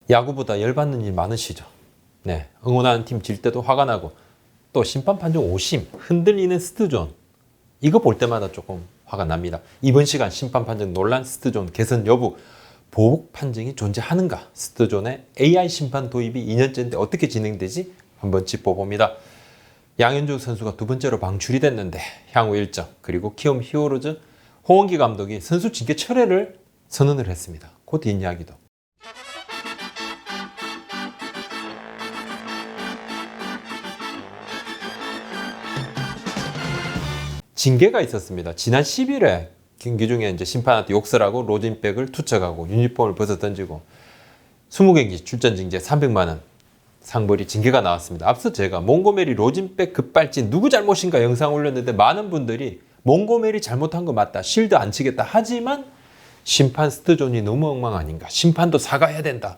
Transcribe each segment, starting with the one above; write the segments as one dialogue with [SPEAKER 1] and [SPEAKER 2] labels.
[SPEAKER 1] 야구보다 열받는 일 많으시죠? 네, 응원하는 팀 질 때도 화가 나고 또 심판 판정 오심, 흔들리는 스트존 이거 볼 때마다 조금 화가 납니다. 이번 시간 심판 판정 논란, 스트존 개선 여부, 보복 판정이 존재하는가, 스트존의 AI 심판 도입이 2년째인데 어떻게 진행되지? 한번 짚어봅니다. 양현종 선수가 두 번째로 방출이 됐는데 향후 일정, 그리고 키움 히어로즈 홍원기 감독이 선수 징계 철회를 선언을 했습니다. 그 뒷이야기도. 징계가 있었습니다. 지난 10일에 경기 중에 이제 심판한테 욕설 하고 로진백을 투척하고 유니폼을 벗어 던지고 20경기 출전 징계 300만 원 상벌이 징계가 나왔습니다. 앞서 제가 몽고메리 로진백 급발진 누구 잘못인가 영상 올렸는데 많은 분들이 몽고메리 잘못한 거 맞다, 실드 안 치겠다, 하지만 심판 스트존이 너무 엉망 아닌가, 심판도 사과해야 된다,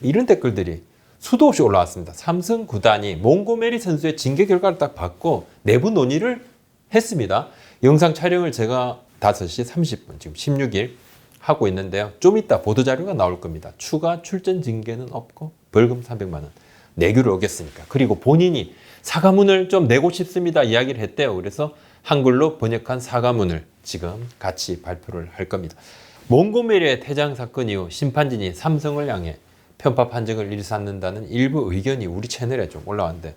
[SPEAKER 1] 이런 댓글들이 수도 없이 올라왔습니다. 삼성 구단이 몽고메리 선수의 징계 결과를 딱 받고 내부 논의를 했습니다. 영상 촬영을 제가 5시 30분 지금 16일 하고 있는데요. 좀 이따 보도자료가 나올 겁니다. 추가 출전 징계는 없고 벌금 300만 원. 내규를 어겼으니까. 그리고 본인이 사과문을 좀 내고 싶습니다 이야기를 했대요. 그래서 한글로 번역한 사과문을 지금 같이 발표를 할 겁니다. 몽고메리의 퇴장 사건 이후 심판진이 삼성을 향해 편파 판정을 일삼는다는 일부 의견이 우리 채널에 좀 올라왔는데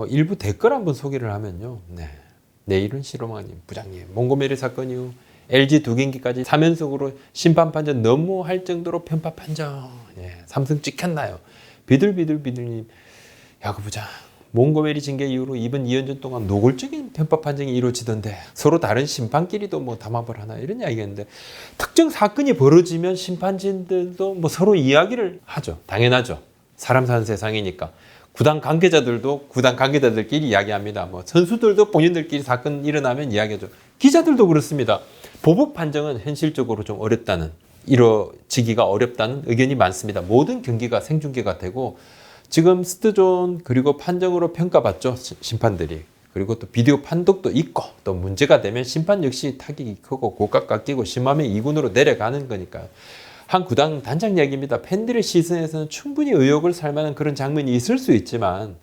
[SPEAKER 1] 일부 댓글 한번 소개를 하면요. 내일은 시로마님 부장님, 몽고메리 사건 이후 LG 2경기까지 3연속으로 심판 판정 너무할 정도로 편파 판정. 삼성 찍혔나요? 비들비들비들님, 야구 부장, 몽고메리 징계 이후로 이번 2연전 동안 노골적인 편파 판정이 이루어지던데 서로 다른 심판끼리도 뭐 담합을 하나, 이런 이야기했는데 특정 사건이 벌어지면 심판진들도 뭐 서로 이야기를 하죠. 당연하죠. 사람 사는 세상이니까. 구단 관계자들도 구단 관계자들끼리 이야기합니다. 뭐 선수들도 본인들끼리 사건 일어나면 이야기하죠. 기자들도 그렇습니다. 보복 판정은 현실적으로 좀 어렵다는, 이루어지기가 어렵다는 의견이 많습니다. 모든 경기가 생중계가 되고 지금 스트존 그리고 판정으로 평가받죠. 심판들이. 그리고 또 비디오 판독도 있고 또 문제가 되면 심판 역시 타격이 크고 고가 깎이고 심함의 2군으로 내려가는 거니까요. 한 구단 단장 이야기입니다. 팬들의 시선에서는 충분히 의욕을 살 만한 그런 장면이 있을 수 있지만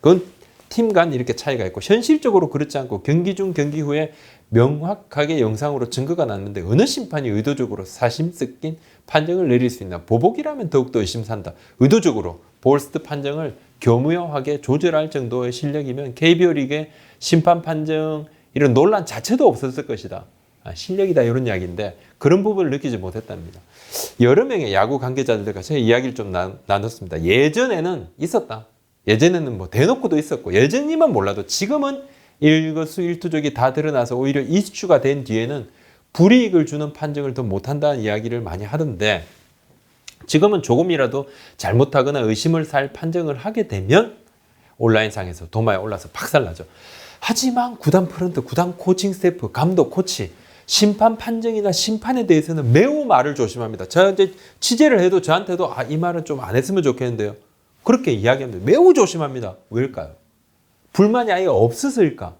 [SPEAKER 1] 그건 팀 간 이렇게 차이가 있고 현실적으로 그렇지 않고 경기 중 경기 후에 명확하게 영상으로 증거가 났는데 어느 심판이 의도적으로 사심 섞인 판정을 내릴 수 있나. 보복이라면 더욱더 의심산다. 의도적으로 볼스트 판정을 교묘하게 조절할 정도의 실력이면 KBO 리그의 심판 판정 이런 논란 자체도 없었을 것이다. 실력이다, 이런 이야기인데 그런 부분을 느끼지 못했답니다. 여러 명의 야구 관계자들과 제가 이야기를 좀 나눴습니다. 예전에는 있었다. 예전에는 뭐 대놓고도 있었고 예전이면 몰라도 지금은 일거수일투족이 다 드러나서 오히려 이슈가 된 뒤에는 불이익을 주는 판정을 더 못한다는 이야기를 많이 하던데 지금은 조금이라도 잘못하거나 의심을 살 판정을 하게 되면 온라인상에서 도마에 올라서 박살나죠. 하지만 구단 프런트, 구단 코칭 스태프, 감독, 코치, 심판 판정이나 심판에 대해서는 매우 말을 조심합니다. 제가 이제 취재를 해도 저한테도 이 말은 좀 안 했으면 좋겠는데요. 그렇게 이야기합니다. 매우 조심합니다. 왜일까요? 불만이 아예 없어서일까?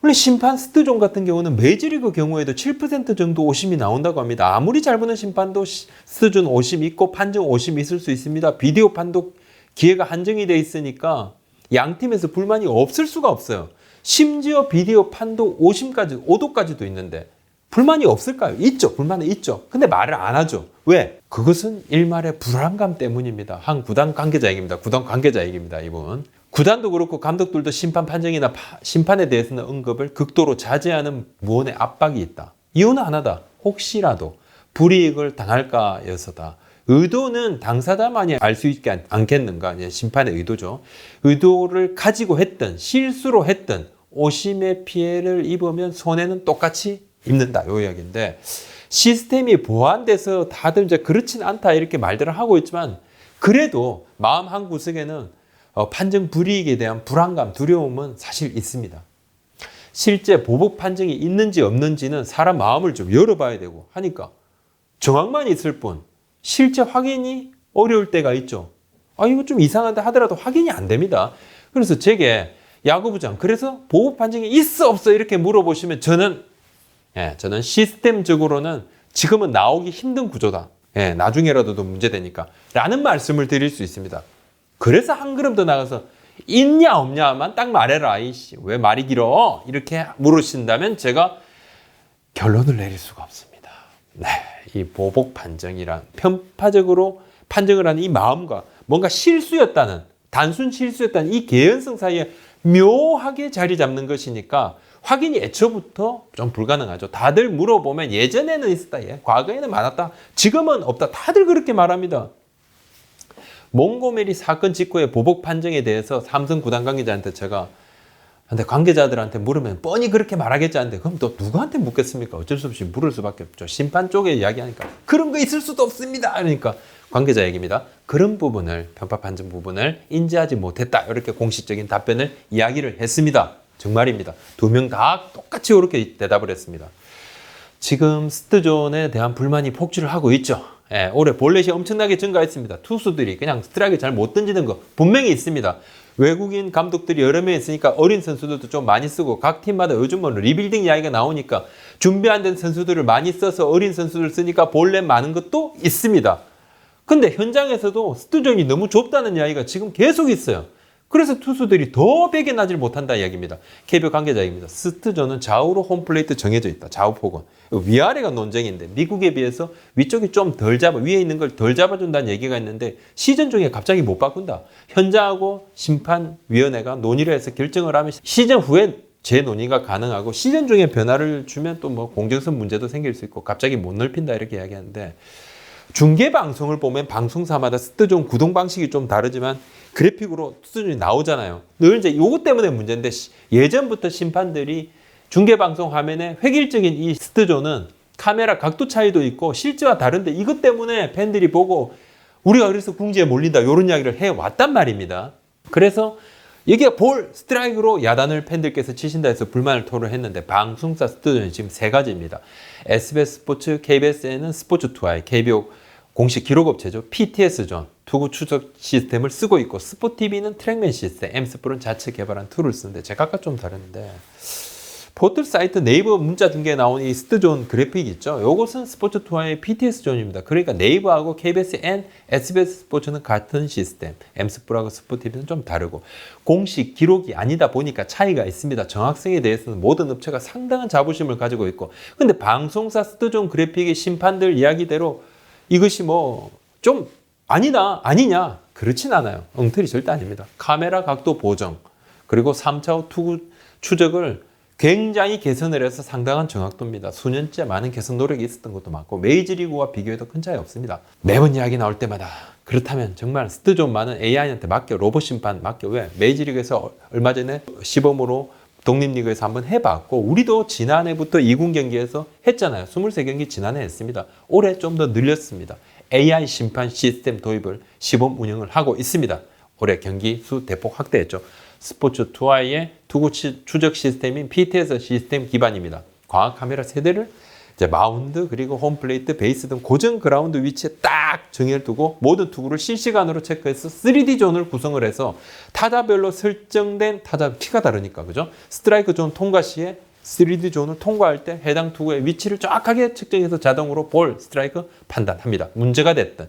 [SPEAKER 1] 원래 심판 스트존 같은 경우는 메이저리그 경우에도 7% 정도 오심이 나온다고 합니다. 아무리 잘 보는 심판도 스트존 오심 있고 판정 오심 있을 수 있습니다. 비디오 판독 기회가 한정이 돼 있으니까 양 팀에서 불만이 없을 수가 없어요. 심지어 비디오 판독 오심까지, 5도까지도 있는데 불만이 없을까요? 있죠. 불만은 있죠. 근데 말을 안 하죠. 왜? 그것은 일말의 불안감 때문입니다. 한 구단 관계자 얘기입니다. 구단 관계자 얘기입니다. 이분. 구단도 그렇고 감독들도 심판 판정이나 심판에 대해서는 언급을 극도로 자제하는 무언의 압박이 있다. 이유는 하나다. 혹시라도 불이익을 당할까여서다. 의도는 당사자만이 알 수 있지 않겠는가? 심판의 의도죠. 의도를 가지고 했든 실수로 했든 오심의 피해를 입으면 손해는 똑같이 입는다. 이 이야기인데 시스템이 보완돼서 다들 이제 그렇진 않다 이렇게 말들을 하고 있지만 그래도 마음 한 구석에는 판정 불이익에 대한 불안감, 두려움은 사실 있습니다. 실제 보복 판정이 있는지 없는지는 사람 마음을 좀 열어봐야 되고 하니까 정황만 있을 뿐 실제 확인이 어려울 때가 있죠. 이거 좀 이상한데 하더라도 확인이 안 됩니다. 그래서 제게 야구부장, 그래서 보복 판정이 있어 없어 이렇게 물어보시면 저는 시스템적으로는 지금은 나오기 힘든 구조다. 예, 나중에라도 문제되니까 라는 말씀을 드릴 수 있습니다. 그래서 한 걸음 더 나가서 있냐 없냐만 딱 말해라. 이씨 왜 말이 길어? 이렇게 물으신다면 제가 결론을 내릴 수가 없습니다. 네, 이 보복 판정이란 편파적으로 판정을 하는 이 마음과 뭔가 실수였다는 단순 실수였다는 이 개연성 사이에 묘하게 자리 잡는 것이니까 확인이 애초부터 좀 불가능하죠. 다들 물어보면 예전에는 있었다, 과거에는 많았다, 지금은 없다. 다들 그렇게 말합니다. 몽고메리 사건 직후의 보복 판정에 대해서 삼성 구단 관계자한테 제가 관계자들한테 물으면 뻔히 그렇게 말하겠지 하는데 그럼 또 누구한테 묻겠습니까? 어쩔 수 없이 물을 수밖에 없죠. 심판 쪽에 이야기하니까 그런 거 있을 수도 없습니다. 그러니까 관계자 얘기입니다. 그런 부분을 편파 판정 부분을 인지하지 못했다. 이렇게 공식적인 답변을 이야기를 했습니다. 정말입니다. 두 명 다 똑같이 이렇게 대답을 했습니다. 지금 스트존에 대한 불만이 폭주를 하고 있죠. 예, 올해 볼넷이 엄청나게 증가했습니다. 투수들이 그냥 스트라이크 잘 못 던지는 거 분명히 있습니다. 외국인 감독들이 여러 명 있으니까 어린 선수들도 좀 많이 쓰고 각 팀마다 요즘 뭐 리빌딩 이야기가 나오니까 준비 안 된 선수들을 많이 써서 어린 선수들 쓰니까 볼넷 많은 것도 있습니다. 근데 현장에서도 스트존이 너무 좁다는 이야기가 지금 계속 있어요. 그래서 투수들이 더 배겨나질 못한다 이야기입니다. KBO 관계자입니다. 스트존은 좌우로 홈플레이트 정해져 있다. 좌우 폭은. 위아래가 논쟁인데 미국에 비해서 위쪽이 좀 덜 잡아 위에 있는 걸 덜 잡아준다는 얘기가 있는데 시즌 중에 갑자기 못 바꾼다. 현장하고 심판위원회가 논의를 해서 결정을 하면 시즌 후에 재논의가 가능하고 시즌 중에 변화를 주면 또 뭐 공정성 문제도 생길 수 있고 갑자기 못 넓힌다 이렇게 이야기하는데 중계 방송을 보면 방송사마다 스트존 구동 방식이 좀 다르지만 그래픽으로 스트존이 나오잖아요. 늘 이제 요것 때문에 문제인데 예전부터 심판들이 중계 방송 화면에 획일적인 이 스트존은 카메라 각도 차이도 있고 실제와 다른데 이것 때문에 팬들이 보고 우리가 그래서 궁지에 몰린다 이런 이야기를 해왔단 말입니다. 그래서 이게 볼 스트라이크로 야단을 팬들께서 치신다 해서 불만을 토로했는데 방송사 스트존이 지금 세 가지입니다. SBS 스포츠, KBS에는 스포츠2i, KBO 공식 기록업체죠. PTS존, 투구 추적 시스템을 쓰고 있고 스포티비는 트랙맨 시스템, 엠스프로는 자체 개발한 툴을 쓰는데 각각 좀 다른데 포털 사이트 네이버 문자 중계에 나온 이 스트존 그래픽 있죠. 이것은 스포츠2i의 PTS존입니다. 그러니까 네이버하고 KBS 앤 SBS 스포츠는 같은 시스템, 엠스프로하고 스포티비는 좀 다르고 공식 기록이 아니다 보니까 차이가 있습니다. 정확성에 대해서는 모든 업체가 상당한 자부심을 가지고 있고 근데 방송사 스트존 그래픽의 심판들 이야기대로 이것이 뭐 좀 아니다, 아니냐 그렇진 않아요. 엉터리 절대 아닙니다. 카메라 각도 보정 그리고 3차원 투구 추적을 굉장히 개선을 해서 상당한 정확도입니다. 수년째 많은 개선 노력이 있었던 것도 맞고 메이저리그와 비교해도 큰 차이 없습니다. 매번 이야기 나올 때마다 그렇다면 정말 스트존 많은 AI한테 맡겨 로봇 심판 맡겨 왜? 메이저리그에서 얼마 전에 시범으로 독립리그에서 한번 해봤고 우리도 지난해부터 2군 경기에서 했잖아요. 23경기 지난해 했습니다. 올해 좀 더 늘렸습니다. AI 심판 시스템 도입을 시범 운영을 하고 있습니다. 올해 경기 수 대폭 확대했죠. 스포츠2i의 투구 추적 시스템인 PTS 시스템 기반입니다. 광학 카메라 세대를 이제 마운드 그리고 홈플레이트, 베이스 등 고정 그라운드 위치에 딱 정해두고 모든 투구를 실시간으로 체크해서 3D 존을 구성을 해서 타자별로 설정된 타자 키가 다르니까 그죠? 스트라이크 존 통과 시에 3D 존을 통과할 때 해당 투구의 위치를 정확하게 측정해서 자동으로 볼, 스트라이크 판단합니다. 문제가 됐든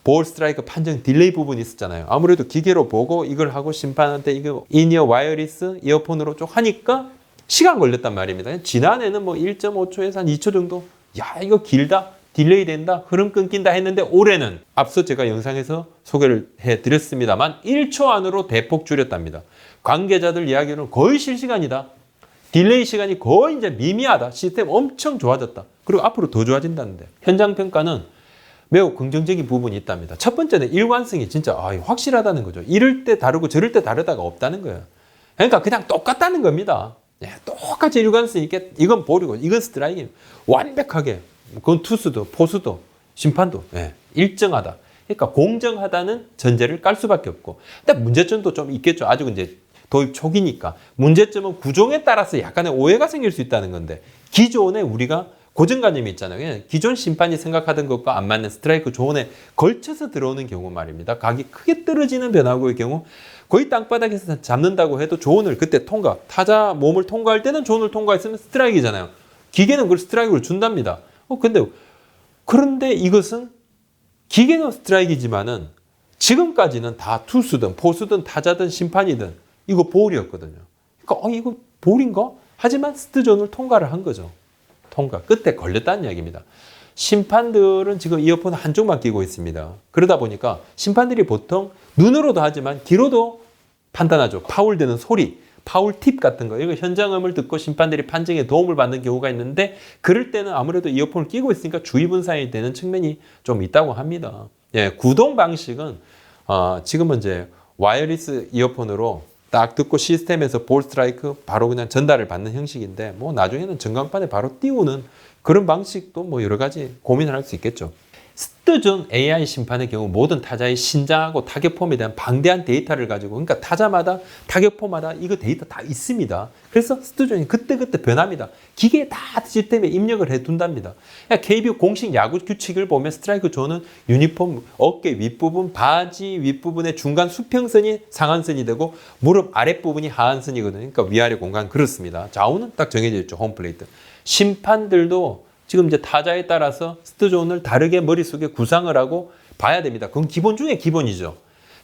[SPEAKER 1] 볼 스트라이크 판정 딜레이 부분이 있었잖아요. 아무래도 기계로 보고 이걸 하고 심판한테 이거 인이어 와이어리스 이어폰으로 쭉 하니까 시간 걸렸단 말입니다. 지난해는 뭐 1.5초에서 한 2초 정도 야 이거 길다 딜레이 된다 흐름 끊긴다 했는데 올해는 앞서 제가 영상에서 소개를 해드렸습니다만 1초 안으로 대폭 줄였답니다. 관계자들 이야기는 거의 실시간이다. 딜레이 시간이 거의 이제 미미하다. 시스템 엄청 좋아졌다. 그리고 앞으로 더 좋아진다는데 현장 평가는 매우 긍정적인 부분이 있답니다. 첫 번째는 일관성이 진짜 확실하다는 거죠. 이럴 때 다르고 저럴 때 다르다가 없다는 거예요. 그러니까 그냥 똑같다는 겁니다. 똑같이 일관성 있게 이건 볼이고 이건 스트라이크 완벽하게 그건 투수도 포수도 심판도 일정하다. 그러니까 공정하다는 전제를 깔 수밖에 없고 근데 문제점도 좀 있겠죠. 아직 이제 도입 초기니까 문제점은 구종에 따라서 약간의 오해가 생길 수 있다는 건데 기존에 우리가 고정관념이 있잖아요. 기존 심판이 생각하던 것과 안 맞는 스트라이크 존에 걸쳐서 들어오는 경우 말입니다. 각이 크게 떨어지는 변화구의 경우 거의 땅바닥에서 잡는다고 해도 존을 그때 통과, 타자 몸을 통과할 때는 존을 통과했으면 스트라이크잖아요. 기계는 그걸 스트라이크를 준답니다. 그런데 이것은 기계는 스트라이크이지만은 지금까지는 다 투수든 포수든 타자든 심판이든 이거 볼이었거든요. 그러니까 이거 볼인가? 하지만 스트존을 통과를 한 거죠. 통과. 끝에 걸렸다는 이야기입니다. 심판들은 지금 이어폰 한쪽만 끼고 있습니다. 그러다 보니까 심판들이 보통 눈으로도 하지만 귀로도 판단하죠. 파울되는 소리, 파울 팁 같은 거, 이거 현장음을 듣고 심판들이 판정에 도움을 받는 경우가 있는데, 그럴 때는 아무래도 이어폰을 끼고 있으니까 주의 분산이 되는 측면이 좀 있다고 합니다. 예, 구동 방식은 지금은 이제 와이어리스 이어폰으로 딱 듣고 시스템에서 볼 스트라이크 바로 그냥 전달을 받는 형식인데, 뭐 나중에는 전광판에 바로 띄우는 그런 방식도 뭐 여러 가지 고민을 할 수 있겠죠. 스트존 AI 심판의 경우 모든 타자의 신장하고 타격폼에 대한 방대한 데이터를 가지고, 그러니까 타자마다 타격폼마다 이거 데이터 다 있습니다. 그래서 스트존이 그때그때 변합니다. 기계에 다 시스템에 입력을 해둔답니다. KBO 공식 야구 규칙을 보면 스트라이크 존은 유니폼 어깨 윗부분, 바지 윗부분의 중간 수평선이 상한선이 되고 무릎 아랫부분이 하한선이거든요. 그러니까 위아래 공간 그렇습니다. 좌우는 딱 정해져 있죠. 홈플레이트. 심판들도 지금 이제 타자에 따라서 스트존을 다르게 머릿속에 구상을 하고 봐야 됩니다. 그건 기본 중에 기본이죠.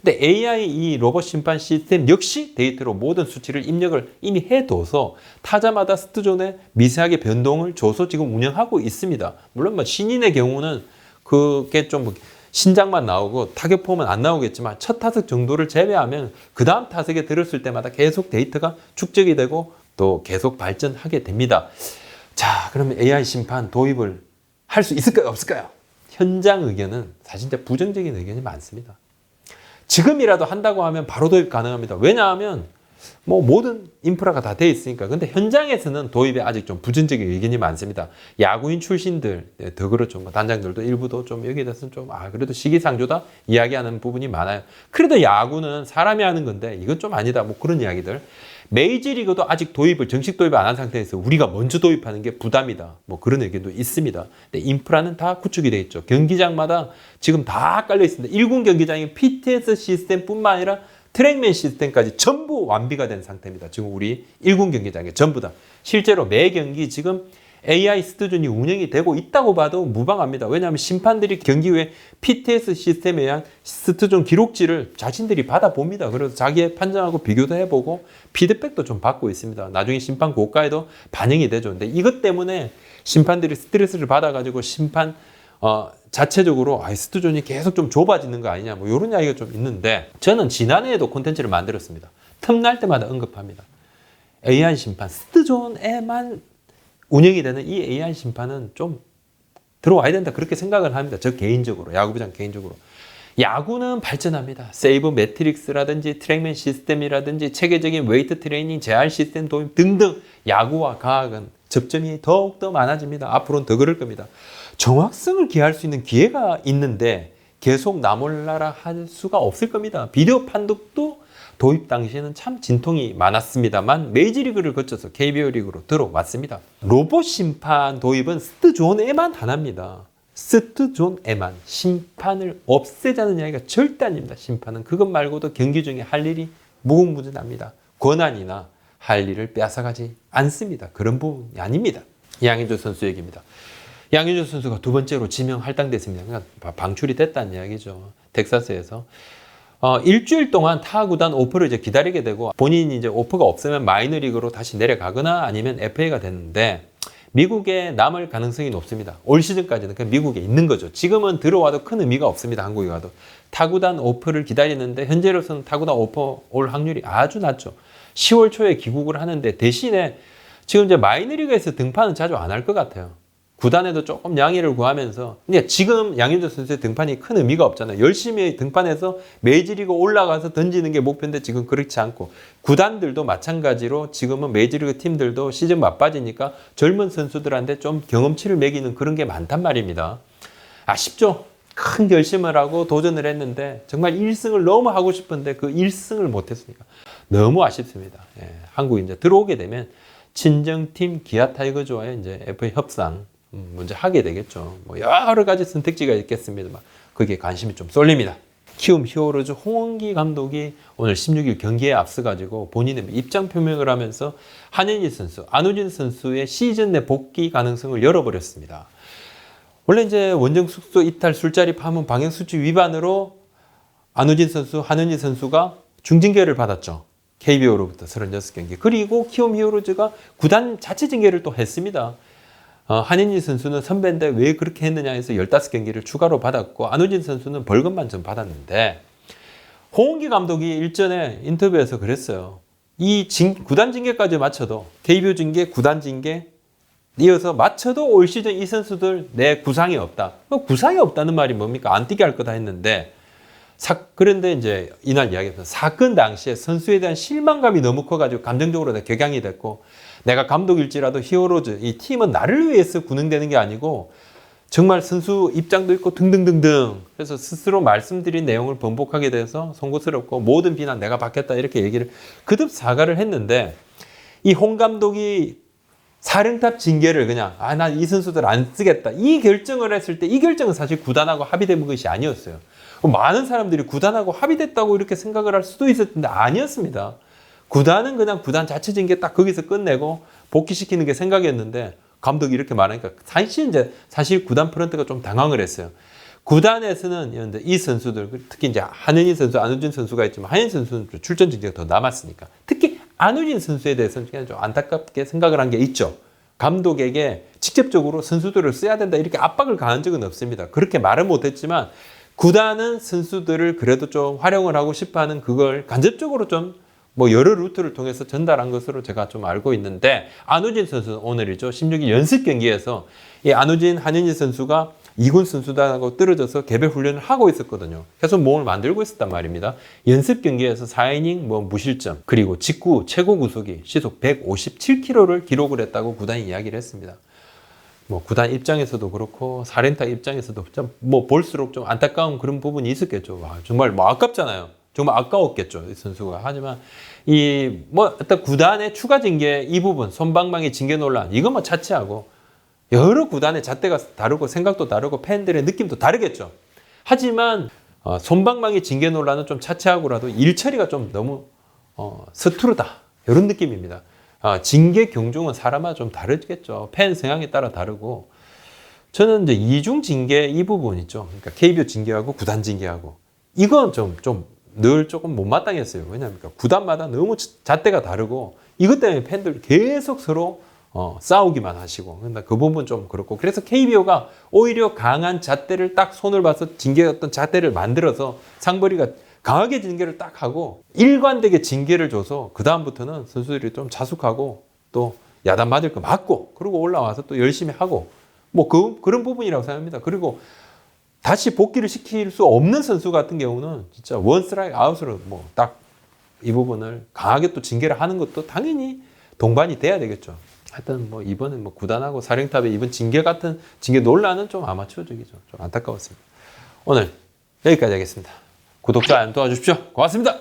[SPEAKER 1] 근데 AI 이 로봇 심판 시스템 역시 데이터로 모든 수치를 입력을 이미 해둬서 타자마다 스트존에 미세하게 변동을 줘서 지금 운영하고 있습니다. 물론 뭐 신인의 경우는 그게 좀 신장만 나오고 타격폼은 안 나오겠지만 첫 타석 정도를 제외하면 그 다음 타석에 들었을 때마다 계속 데이터가 축적이 되고 또 계속 발전하게 됩니다. 자, 그러면 AI 심판 도입을 할 수 있을까요? 없을까요? 현장 의견은 사실 진짜 부정적인 의견이 많습니다. 지금이라도 한다고 하면 바로 도입 가능합니다. 왜냐하면 뭐 모든 인프라가 다 돼 있으니까. 근데 현장에서는 도입에 아직 좀 부정적인 의견이 많습니다. 야구인 출신들, 더 그렇죠. 단장들도 일부도 좀 여기에 대해서는 좀, 그래도 시기상조다 이야기하는 부분이 많아요. 그래도 야구는 사람이 하는 건데 이건 좀 아니다. 뭐 그런 이야기들. 메이저리그도 아직 정식 도입을 안 한 상태에서 우리가 먼저 도입하는 게 부담이다. 뭐 그런 의견도 있습니다. 근데 인프라는 다 구축이 되어 있죠. 경기장마다 지금 다 깔려 있습니다. 1군 경기장이 PTS 시스템뿐만 아니라 트랙맨 시스템까지 전부 완비가 된 상태입니다. 지금 우리 1군 경기장에 전부 다. 실제로 매 경기 지금 AI 스트존이 운영이 되고 있다고 봐도 무방합니다. 왜냐하면 심판들이 경기 후에 PTS 시스템에 의한 스트존 기록지를 자신들이 받아봅니다. 그래서 자기의 판정하고 비교도 해보고 피드백도 좀 받고 있습니다. 나중에 심판 고가에도 반영이 되죠. 근데 이것 때문에 심판들이 스트레스를 받아가지고 심판 자체적으로 스트존이 계속 좀 좁아지는 거 아니냐, 뭐 이런 이야기가 좀 있는데, 저는 지난해에도 콘텐츠를 만들었습니다. 틈날 때마다 언급합니다. AI 심판, 스트존에만 운영이 되는 이 AI 심판은 좀 들어와야 된다, 그렇게 생각을 합니다. 저 개인적으로, 야구부장 개인적으로. 야구는 발전합니다. 세이브 매트릭스라든지 트랙맨 시스템이라든지 체계적인 웨이트 트레이닝, 재활 시스템 도입 등등 야구와 과학은 접점이 더욱더 많아집니다. 앞으로는 더 그럴 겁니다. 정확성을 기할 수 있는 기회가 있는데 계속 나몰라라 할 수가 없을 겁니다. 비디오 판독도 도입 당시에는 참 진통이 많았습니다만 메이저리그를 거쳐서 KBO 리그로 들어왔습니다. 로봇 심판 도입은 스트존에만 한합니다. 스트존에만. 심판을 없애자는 이야기가 절대 아닙니다. 심판은 그것 말고도 경기 중에 할 일이 무궁무진합니다. 권한이나 할 일을 뺏어가지 않습니다. 그런 부분이 아닙니다. 양현종 선수 얘기입니다. 양현종 선수가 두 번째로 지명 할당됐습니다. 그러니까 방출이 됐다는 이야기죠. 텍사스에서. 일주일 동안 타 구단 오퍼를 이제 기다리게 되고, 본인이 이제 오퍼가 없으면 마이너리그로 다시 내려가거나 아니면 FA가 됐는데, 미국에 남을 가능성이 높습니다. 올 시즌까지는 그냥 미국에 있는 거죠. 지금은 들어와도 큰 의미가 없습니다. 한국에 가도. 타구단 오퍼를 기다리는데 현재로서는 타구단 오퍼 올 확률이 아주 낮죠. 10월 초에 귀국을 하는데, 대신에 지금 이제 마이너리그에서 등판은 자주 안 할 것 같아요. 구단에도 조금 양해를 구하면서. 근데 지금 양현종 선수의 등판이 큰 의미가 없잖아요. 열심히 등판해서 메이저리그 올라가서 던지는 게 목표인데 지금 그렇지 않고, 구단들도 마찬가지로 지금은 메이저리그 팀들도 시즌 맞바지니까 젊은 선수들한테 좀 경험치를 매기는 그런 게 많단 말입니다. 아쉽죠? 큰 결심을 하고 도전을 했는데 정말 1승을 너무 하고 싶은데 그 1승을 못했으니까 너무 아쉽습니다. 한국에 이제 들어오게 되면 친정팀 기아 타이거즈와의 이제 FA 협상 먼저 하게 되겠죠. 뭐 여러 가지 선택지가 있겠습니다만 거기에 관심이 좀 쏠립니다. 키움 히어로즈 홍원기 감독이 오늘 16일 경기에 앞서가지고 본인의 입장 표명을 하면서 한현희 선수, 안우진 선수의 시즌 내 복귀 가능성을 열어버렸습니다. 원래 이제 원정 숙소 이탈 술자리 파문 방역 수칙 위반으로 안우진 선수, 한은희 선수가 중징계를 받았죠. KBO로부터 36경기. 그리고 키움 히어로즈가 구단 자체 징계를 또 했습니다. 한인희 선수는 선배인데 왜 그렇게 했느냐 해서 15경기를 추가로 받았고, 안우진 선수는 벌금만 좀 받았는데, 홍은기 감독이 일전에 인터뷰에서 그랬어요. 이 구단 징계까지 맞춰도, KBO 징계, 구단 징계 이어서 맞춰도 올 시즌 이 선수들 내 구상이 없다. 구상이 없다는 말이 뭡니까? 안 뛰게 할 거다 했는데, 그런데 이제 이날 이야기했던 사건 당시에 선수에 대한 실망감이 너무 커가지고 감정적으로 격양이 됐고, 내가 감독일지라도 히어로즈, 이 팀은 나를 위해서 구능되는 게 아니고 정말 선수 입장도 있고 등등등등. 그래서 스스로 말씀드린 내용을 번복하게 돼서 송구스럽고 모든 비난 내가 받겠다 이렇게 얘기를 거듭 사과를 했는데, 이 홍 감독이 사령탑 징계를 그냥 나 이 선수들 안 쓰겠다 이 결정을 했을 때, 이 결정은 사실 구단하고 합의된 것이 아니었어요. 많은 사람들이 구단하고 합의됐다고 이렇게 생각을 할 수도 있었을 텐데 아니었습니다. 구단은 그냥 구단 자체 징계 딱 거기서 끝내고 복귀시키는 게 생각이었는데, 감독이 이렇게 말하니까 사실 구단 프런트가 좀 당황을 했어요. 구단에서는 이 선수들, 특히 이제 한은희 선수, 안우진 선수가 있지만 한인 선수는 출전 징계가 더 남았으니까, 특히 안우진 선수에 대해서는 그냥 좀 안타깝게 생각을 한 게 있죠. 감독에게 직접적으로 선수들을 써야 된다 이렇게 압박을 가한 적은 없습니다. 그렇게 말은 못했지만 구단은 선수들을 그래도 좀 활용을 하고 싶어하는 그걸 간접적으로 좀 여러 루트를 통해서 전달한 것으로 제가 좀 알고 있는데, 안우진 선수는 오늘이죠. 16일 연습 경기에서 이 안우진, 한인희 선수가 2군 선수단하고 떨어져서 개별 훈련을 하고 있었거든요. 계속 몸을 만들고 있었단 말입니다. 연습 경기에서 4이닝 무실점, 그리고 직구 최고 구속이 시속 157km를 기록을 했다고 구단이 이야기를 했습니다. 구단 입장에서도 그렇고 사렌타 입장에서도 좀 볼수록 좀 안타까운 그런 부분이 있었겠죠. 정말 아깝잖아요. 정말 아까웠겠죠, 이 선수가. 하지만 어떤 구단의 추가 징계 이 부분, 솜방망이 징계 논란, 이것만 차치하고 여러 구단의 잣대가 다르고 생각도 다르고 팬들의 느낌도 다르겠죠. 하지만 솜방망이 징계 논란은 좀 차치하고라도 일 처리가 좀 너무 서투르다 이런 느낌입니다. 징계 경중은 사람마다 좀 다르겠죠. 팬 성향에 따라 다르고, 저는 이제 이중 징계 이 부분 있죠. 그러니까 KBO 징계하고 구단 징계하고, 이건 늘 조금 못마땅했어요. 왜냐하면 구단마다 너무 잣대가 다르고, 이것 때문에 팬들 계속 서로 싸우기만 하시고, 근데 그 부분 좀 그렇고, 그래서 KBO가 오히려 강한 잣대를 딱 손을 봐서 징계 어떤 잣대를 만들어서 상벌이가 강하게 징계를 딱 하고 일관되게 징계를 줘서 그 다음부터는 선수들이 좀 자숙하고 또 야단 맞을 거 맞고, 그리고 올라와서 또 열심히 하고 그런 부분이라고 생각합니다. 그리고 다시 복귀를 시킬 수 없는 선수 같은 경우는 진짜 원 스트라이크 아웃으로 딱 이 부분을 강하게 또 징계를 하는 것도 당연히 동반이 돼야 되겠죠. 하여튼 이번엔 구단하고 사령탑의 이번 징계 같은 징계 논란은 좀 아마추어적이죠. 좀 안타까웠습니다. 오늘 여기까지 하겠습니다. 구독자 안 도와주십시오. 고맙습니다.